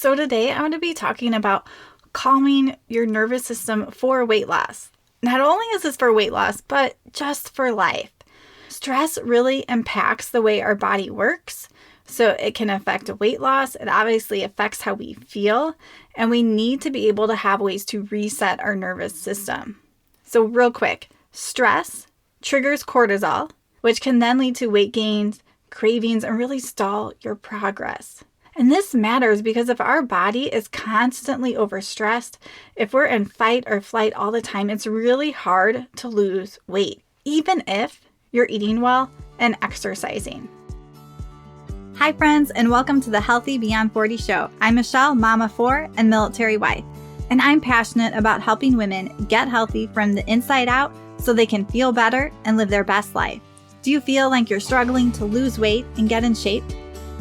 So today I'm going to be talking about calming your nervous system for weight loss. Not only is this for weight loss, but just for life. Stress really impacts the way our body works. So it can affect weight loss. It obviously affects how we feel. And we need to be able to have ways to reset our nervous system. So real quick, stress triggers cortisol, which can then lead to weight gains, cravings, and really stall your progress. And this matters because if our body is constantly overstressed, if we're in fight or flight all the time, it's really hard to lose weight, even if you're eating well and exercising. Hi friends, and welcome to the Healthy Beyond 40 show. I'm Michele, mama of 4 and military wife, and I'm passionate about helping women get healthy from the inside out so they can feel better and live their best life. Do you feel like you're struggling to lose weight and get in shape?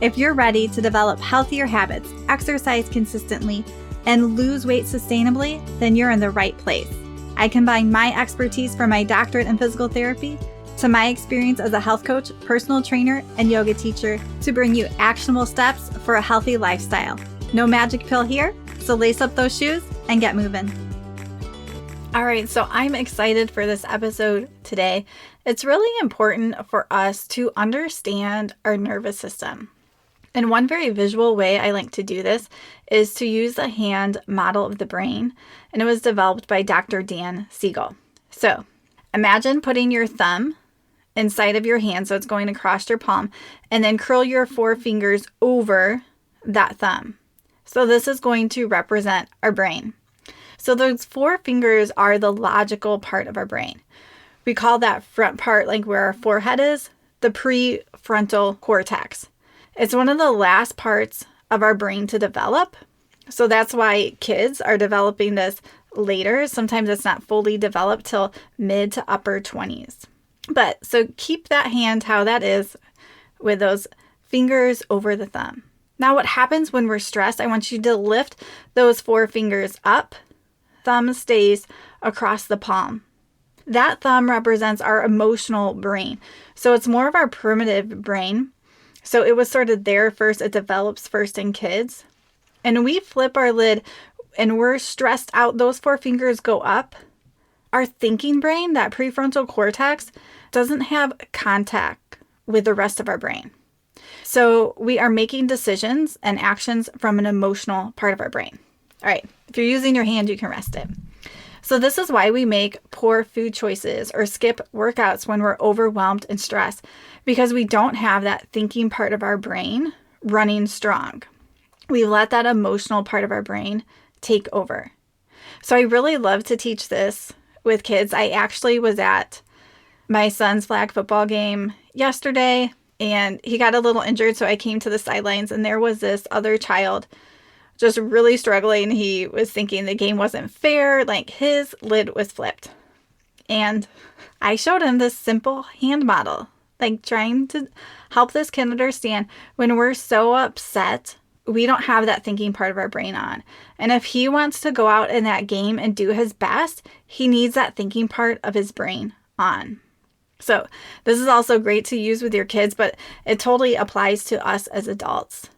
If you're ready to develop healthier habits, exercise consistently, and lose weight sustainably, then you're in the right place. I combine my expertise from my doctorate in physical therapy to my experience as a health coach, personal trainer, and yoga teacher to bring you actionable steps for a healthy lifestyle. No magic pill here, so lace up those shoes and get moving. All right, so I'm excited for this episode today. It's really important for us to understand our nervous system. And one very visual way I like to do this is to use the hand model of the brain, and it was developed by Dr. Dan Siegel. So imagine putting your thumb inside of your hand, so it's going across your palm, and then curl your 4 fingers over that thumb. So this is going to represent our brain. So those 4 fingers are the logical part of our brain. We call that front part, like where our forehead is, the prefrontal cortex. It's one of the last parts of our brain to develop. So that's why kids are developing this later. Sometimes it's not fully developed till mid to upper 20s. But so keep that hand how that is with those fingers over the thumb. Now what happens when we're stressed, I want you to lift those 4 fingers up. Thumb stays across the palm. That thumb represents our emotional brain. So it's more of our primitive brain. So it was sort of there first. It develops first in kids. And we flip our lid and we're stressed out. Those 4 fingers go up. Our thinking brain, that prefrontal cortex, doesn't have contact with the rest of our brain. So we are making decisions and actions from an emotional part of our brain. All right, if you're using your hand, you can rest it. So this is why we make poor food choices or skip workouts when we're overwhelmed and stressed, because we don't have that thinking part of our brain running strong. We let that emotional part of our brain take over. So I really love to teach this with kids. I actually was at my son's flag football game yesterday, and he got a little injured, so I came to the sidelines, and there was this other child just really struggling. He was thinking the game wasn't fair, like his lid was flipped. And I showed him this simple hand model, like trying to help this kid understand when we're so upset, we don't have that thinking part of our brain on. And if he wants to go out in that game and do his best, he needs that thinking part of his brain on. So this is also great to use with your kids, but it totally applies to us as adults.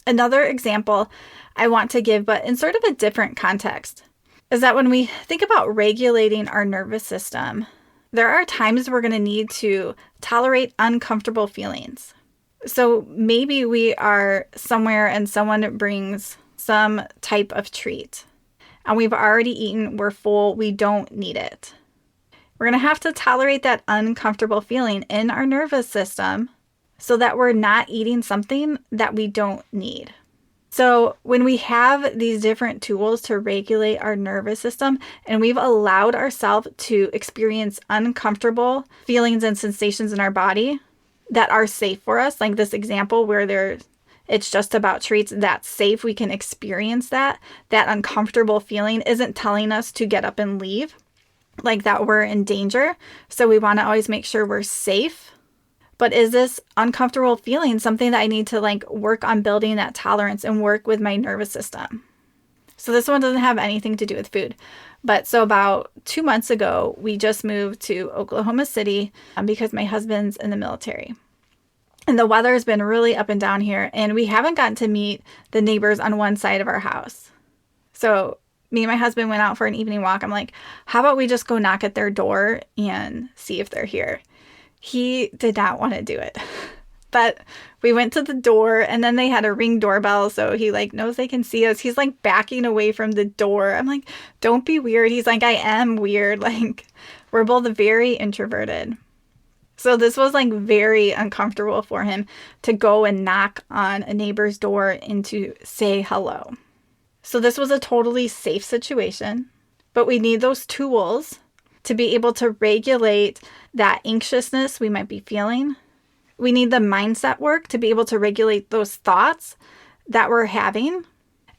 Another example I want to give, but in sort of a different context, is that when we think about regulating our nervous system, there are times we're going to need to tolerate uncomfortable feelings. So maybe we are somewhere and someone brings some type of treat, and we've already eaten, we're full, we don't need it. We're going to have to tolerate that uncomfortable feeling in our nervous system so that we're not eating something that we don't need. So when we have these different tools to regulate our nervous system and we've allowed ourselves to experience uncomfortable feelings and sensations in our body that are safe for us, like this example where it's just about treats, that's safe, we can experience that uncomfortable feeling isn't telling us to get up and leave, like that we're in danger. So we want to always make sure we're safe. But is this uncomfortable feeling something that I need to work on building that tolerance and work with my nervous system? So this one doesn't have anything to do with food. But so about 2 months ago, we just moved to Oklahoma City because my husband's in the military. And the weather has been really up and down here, and we haven't gotten to meet the neighbors on one side of our house. So me and my husband went out for an evening walk. I'm like, how about we just go knock at their door and see if they're here? He did not want to do it. But we went to the door, and then they had a Ring doorbell, so he knows they can see us. He's backing away from the door. I'm like, don't be weird. He's like, I am weird. We're both very introverted. So this was very uncomfortable for him to go and knock on a neighbor's door and to say hello. So this was a totally safe situation, but we need those tools to be able to regulate that anxiousness we might be feeling. We need the mindset work to be able to regulate those thoughts that we're having.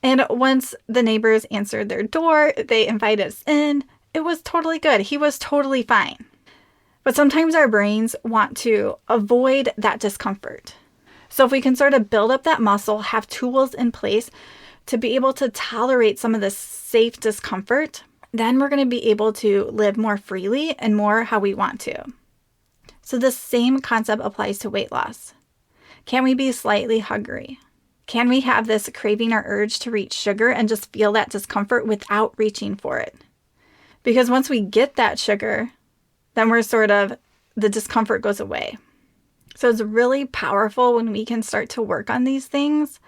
And once the neighbors answered their door, they invited us in. It was totally good. He was totally fine. But sometimes our brains want to avoid that discomfort. So if we can sort of build up that muscle, have tools in place to be able to tolerate some of this safe discomfort, then we're going to be able to live more freely and more how we want to. So the same concept applies to weight loss. Can we be slightly hungry? Can we have this craving or urge to reach sugar and just feel that discomfort without reaching for it? Because once we get that sugar, then the discomfort goes away. So it's really powerful when we can start to work on these things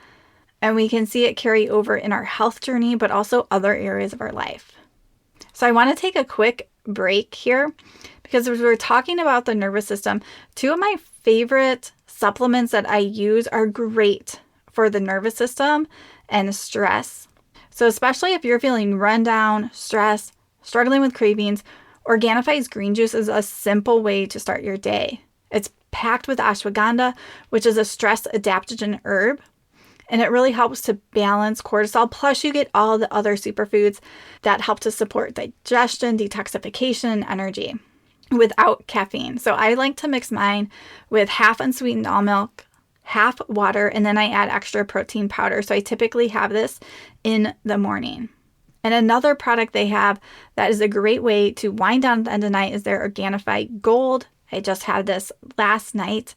and we can see it carry over in our health journey, but also other areas of our life. So I want to take a quick break here because as we're talking about the nervous system, two of my favorite supplements that I use are great for the nervous system and stress. So especially if you're feeling run down, stressed, struggling with cravings, Organifi's green juice is a simple way to start your day. It's packed with ashwagandha, which is a stress adaptogen herb, and it really helps to balance cortisol. Plus, you get all the other superfoods that help to support digestion, detoxification, and energy without caffeine. So I like to mix mine with half unsweetened almond milk, half water, and then I add extra protein powder. So I typically have this in the morning. And another product they have that is a great way to wind down at the end of the night is their Organifi Gold. I just had this last night,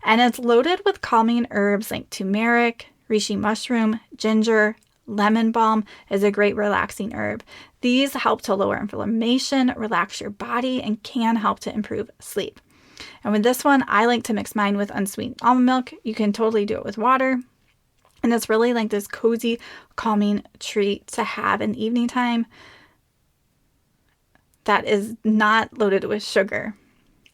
and it's loaded with calming herbs like turmeric, reishi mushroom, ginger, lemon balm is a great relaxing herb. These help to lower inflammation, relax your body, and can help to improve sleep. And with this one, I like to mix mine with unsweetened almond milk. You can totally do it with water. And it's really like this cozy, calming treat to have in the evening time that is not loaded with sugar.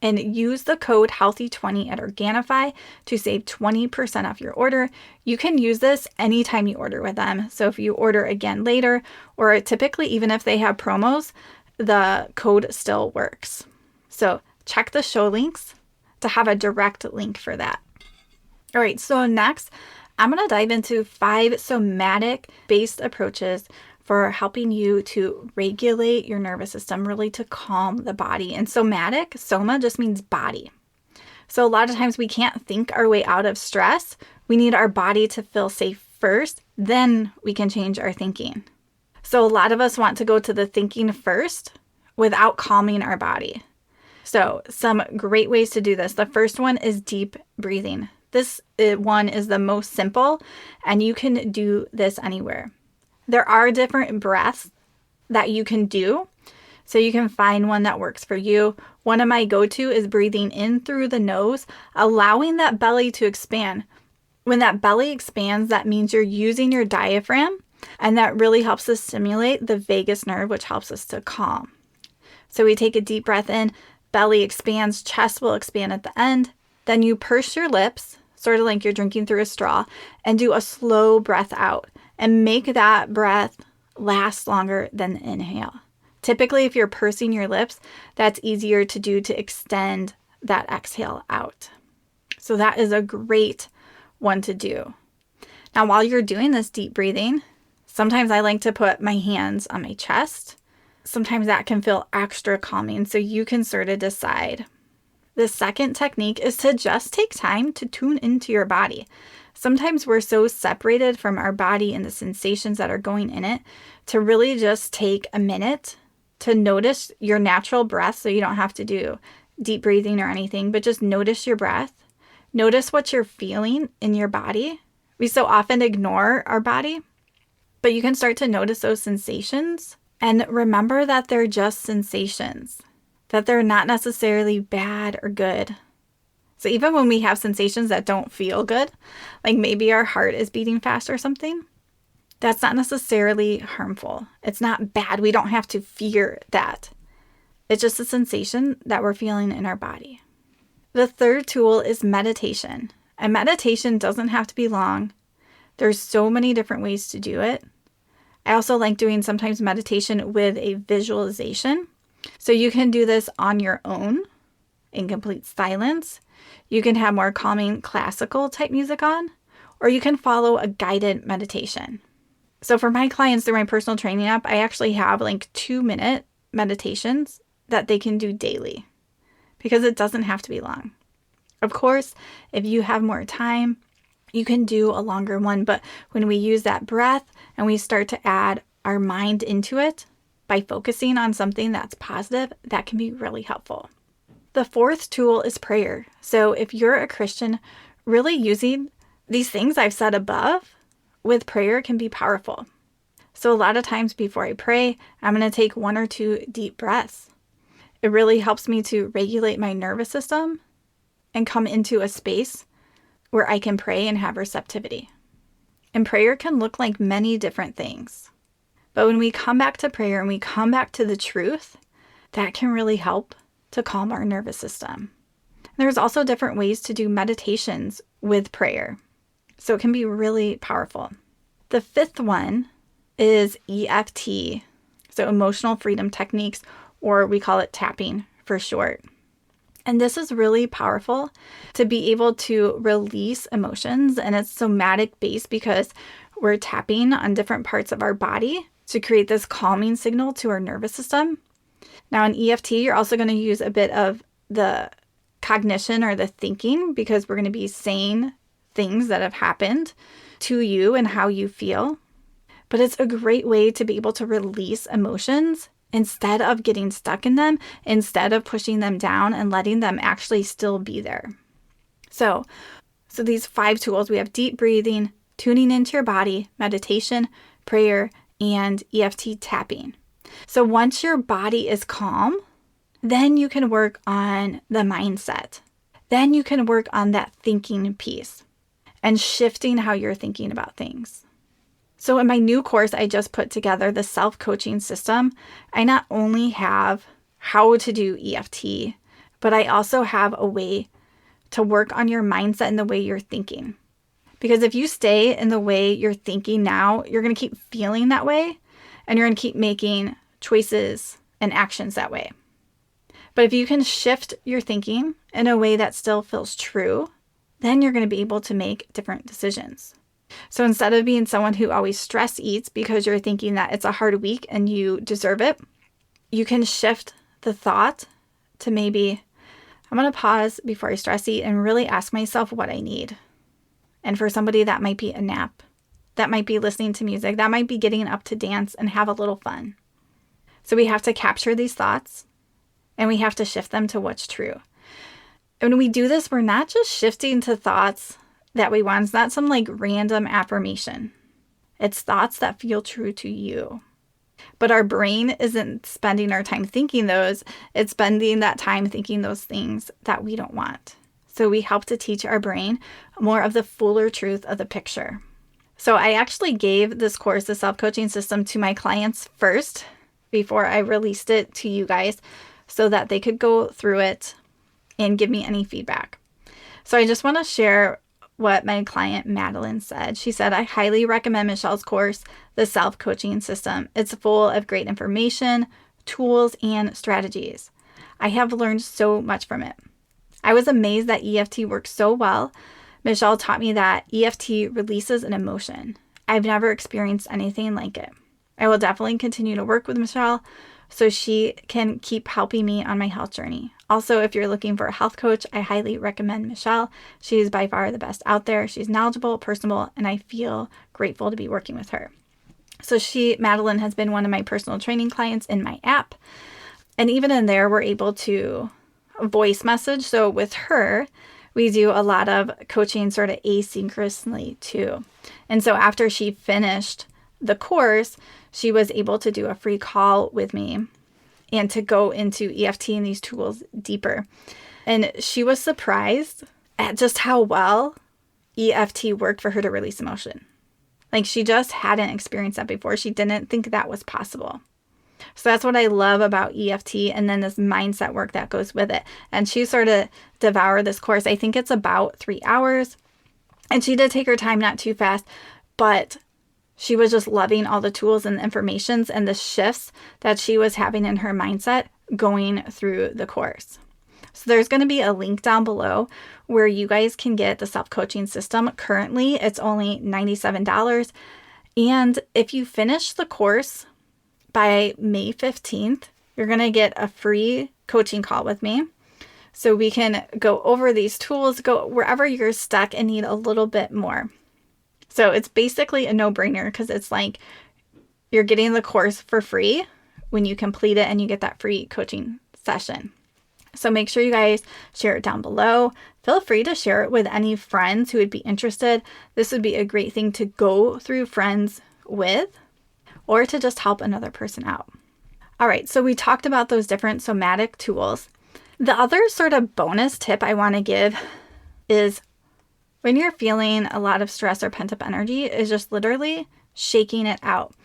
And use the code HEALTHY20 at Organifi to save 20% off your order. You can use this anytime you order with them. So if you order again later, or typically even if they have promos, the code still works. So check the show links to have a direct link for that. All right, so next, I'm going to dive into 5 somatic-based approaches for helping you to regulate your nervous system, really to calm the body. And somatic, soma just means body. So a lot of times we can't think our way out of stress. We need our body to feel safe first, then we can change our thinking. So a lot of us want to go to the thinking first without calming our body. So some great ways to do this. The first one is deep breathing. This one is the most simple, and you can do this anywhere. There are different breaths that you can do, so you can find one that works for you. One of my go-to is breathing in through the nose, allowing that belly to expand. When that belly expands, that means you're using your diaphragm, and that really helps to stimulate the vagus nerve, which helps us to calm. So we take a deep breath in, belly expands, chest will expand at the end. Then you purse your lips, sort of like you're drinking through a straw, and do a slow breath out. And make that breath last longer than the inhale. Typically, if you're pursing your lips, that's easier to do to extend that exhale out. So that is a great one to do. Now, while you're doing this deep breathing, sometimes I like to put my hands on my chest. Sometimes that can feel extra calming, so you can sort of decide. The second technique is to just take time to tune into your body. Sometimes we're so separated from our body and the sensations that are going in it to really just take a minute to notice your natural breath, so you don't have to do deep breathing or anything, but just notice your breath. Notice what you're feeling in your body. We so often ignore our body, but you can start to notice those sensations and remember that they're just sensations, that they're not necessarily bad or good. So even when we have sensations that don't feel good, like maybe our heart is beating fast or something, that's not necessarily harmful. It's not bad. We don't have to fear that. It's just a sensation that we're feeling in our body. The third tool is meditation. And meditation doesn't have to be long. There's so many different ways to do it. I also like doing sometimes meditation with a visualization. So you can do this on your own in complete silence. You can have more calming classical type music on, or you can follow a guided meditation. So for my clients through my personal training app, I actually have like 2-minute meditations that they can do daily because it doesn't have to be long. Of course, if you have more time, you can do a longer one. But when we use that breath and we start to add our mind into it by focusing on something that's positive, that can be really helpful. The fourth tool is prayer. So if you're a Christian, really using these things I've said above with prayer can be powerful. So a lot of times before I pray, I'm going to take 1 or 2 deep breaths. It really helps me to regulate my nervous system and come into a space where I can pray and have receptivity. And prayer can look like many different things. But when we come back to prayer and we come back to the truth, that can really help to calm our nervous system. There's also different ways to do meditations with prayer. So it can be really powerful. The fifth one is EFT, so emotional freedom techniques, or we call it tapping for short. And this is really powerful to be able to release emotions, and it's somatic based because we're tapping on different parts of our body to create this calming signal to our nervous system. Now in EFT, you're also going to use a bit of the cognition or the thinking because we're going to be saying things that have happened to you and how you feel. But it's a great way to be able to release emotions instead of getting stuck in them, instead of pushing them down and letting them actually still be there. So these 5 tools, we have deep breathing, tuning into your body, meditation, prayer, and EFT tapping. So once your body is calm, then you can work on the mindset. Then you can work on that thinking piece and shifting how you're thinking about things. So in my new course, I just put together the self-coaching system. I not only have how to do EFT, but I also have a way to work on your mindset and the way you're thinking. Because if you stay in the way you're thinking now, you're going to keep feeling that way and you're going to keep making choices and actions that way. But if you can shift your thinking in a way that still feels true, then you're going to be able to make different decisions. So instead of being someone who always stress eats because you're thinking that it's a hard week and you deserve it, you can shift the thought to maybe, I'm going to pause before I stress eat and really ask myself what I need. And for somebody, that might be a nap. That might be listening to music. That might be getting up to dance and have a little fun. So we have to capture these thoughts and we have to shift them to what's true. And when we do this, we're not just shifting to thoughts that we want. It's not some like random affirmation. It's thoughts that feel true to you. But our brain isn't spending our time thinking those. It's spending that time thinking those things that we don't want. So we help to teach our brain more of the fuller truth of the picture. So I actually gave this course, the self-coaching system, to my clients first before I released it to you guys so that they could go through it and give me any feedback. So I just want to share what my client Madeline said. She said, I highly recommend Michele's course, the self-coaching system. It's full of great information, tools, and strategies. I have learned so much from it. I was amazed that EFT works so well. Michele taught me that EFT releases an emotion. I've never experienced anything like it. I will definitely continue to work with Michele so she can keep helping me on my health journey. Also, if you're looking for a health coach, I highly recommend Michele. She is by far the best out there. She's knowledgeable, personable, and I feel grateful to be working with her. So Madeline has been one of my personal training clients in my app. And even in there, we're able to voice message. So with her, we do a lot of coaching sort of asynchronously too. And so after she finished the course, she was able to do a free call with me and to go into EFT and these tools deeper. And she was surprised at just how well EFT worked for her to release emotion. Like, she just hadn't experienced that before. She didn't think that was possible. So that's what I love about EFT, and then this mindset work that goes with it. And she sort of devoured this course. I think it's about 3 hours. And she did take her time, not too fast, but she was just loving all the tools and the informations and the shifts that she was having in her mindset going through the course. So there's going to be a link down below where you guys can get the self-coaching system. Currently, it's only $97. And if you finish the course by May 15th, you're going to get a free coaching call with me. So we can go over these tools, go wherever you're stuck and need a little bit more. So it's basically a no-brainer because it's like you're getting the course for free when you complete it and you get that free coaching session. So make sure you guys share it down below. Feel free to share it with any friends who would be interested. This would be a great thing to go through friends with or to just help another person out. All right, so we talked about those different somatic tools. The other sort of bonus tip I want to give is when you're feeling a lot of stress or pent-up energy is just literally shaking it out.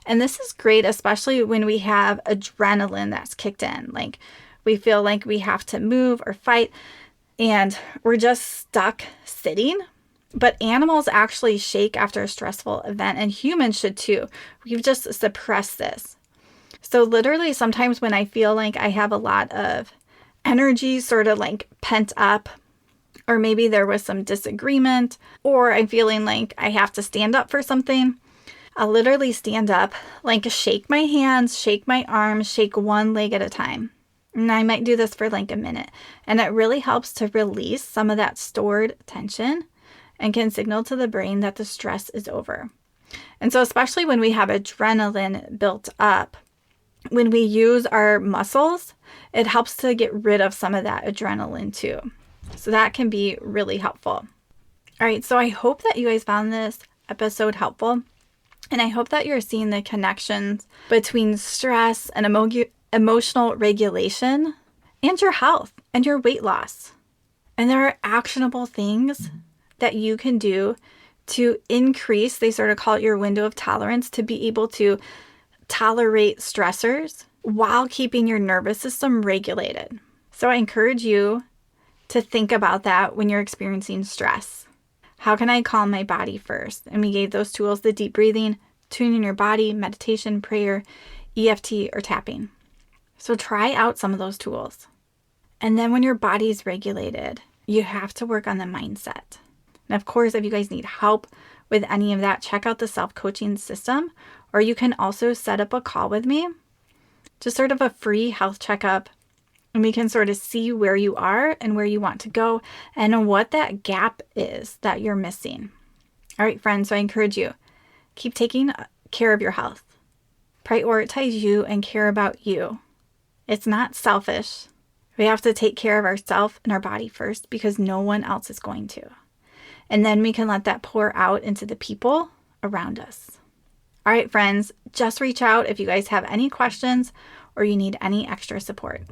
And this is great, especially when we have adrenaline that's kicked in. Like, we feel like we have to move or fight and we're just stuck sitting. But animals actually shake after a stressful event, and humans should too. We've just suppressed this. So literally sometimes when I feel like I have a lot of energy sort of like pent up, or maybe there was some disagreement, or I'm feeling like I have to stand up for something, I'll literally stand up, like shake my hands, shake my arms, shake one leg at a time. And I might do this for like a minute. And it really helps to release some of that stored tension and can signal to the brain that the stress is over. And so especially when we have adrenaline built up, when we use our muscles, it helps to get rid of some of that adrenaline too. So that can be really helpful. All right, so I hope that you guys found this episode helpful. And I hope that you're seeing the connections between stress and emotional regulation and your health and your weight loss. And there are actionable things that you can do to increase, they sort of call it your window of tolerance, to be able to tolerate stressors while keeping your nervous system regulated. So I encourage you to think about that when you're experiencing stress. How can I calm my body first? And we gave those tools: the deep breathing, tuning your body, meditation, prayer, EFT, or tapping. So try out some of those tools. And then when your body's regulated, you have to work on the mindset. And of course, if you guys need help with any of that, check out the self-coaching system, or you can also set up a call with me, just sort of a free health checkup, and we can sort of see where you are and where you want to go and what that gap is that you're missing. All right, friends, so I encourage you, keep taking care of your health. Prioritize you and care about you. It's not selfish. We have to take care of ourselves and our body first because no one else is going to. And then we can let that pour out into the people around us. All right, friends, just reach out if you guys have any questions or you need any extra support.